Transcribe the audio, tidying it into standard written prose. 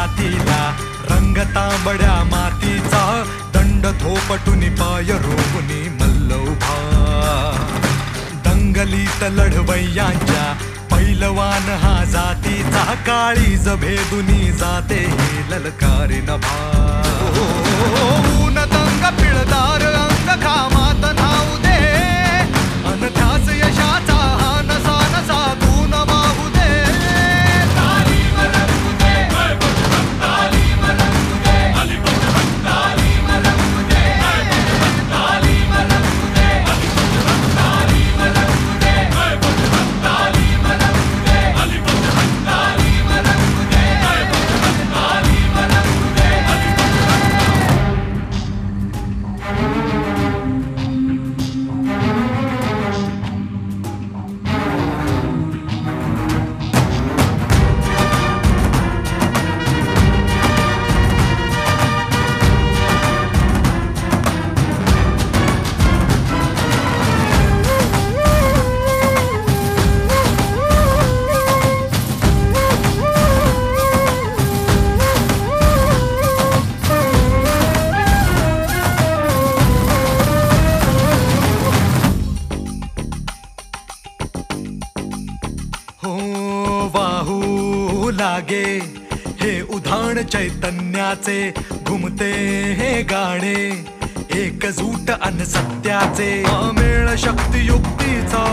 जातीला रंग तांबड्या मातीचा दंड थोपटून पाय रोवून मल्लौभा दंगलीत लढवय्यांच्या पैलवान हा जातीचा काळीज भेदुनी जाते हे ललकारी नभा ऊन दंग पिळदार अंग घामात न्हाऊ दे अनध्यास यशाचा हा नसा नसा तून वाहू दे तालीम रंगू दे तालीम रंगू दे तालीम रंगू दे तालीम रंगू दे तालीम रंगू दे तालीम रंगू दे तालीम रंगू दे तालीम रंगू दे वाहू लागे हे उधाण चैतन्याचे घुमते हे गाणे एकजूट अन सत्याचे अमेळ शक्ती युक्तीचा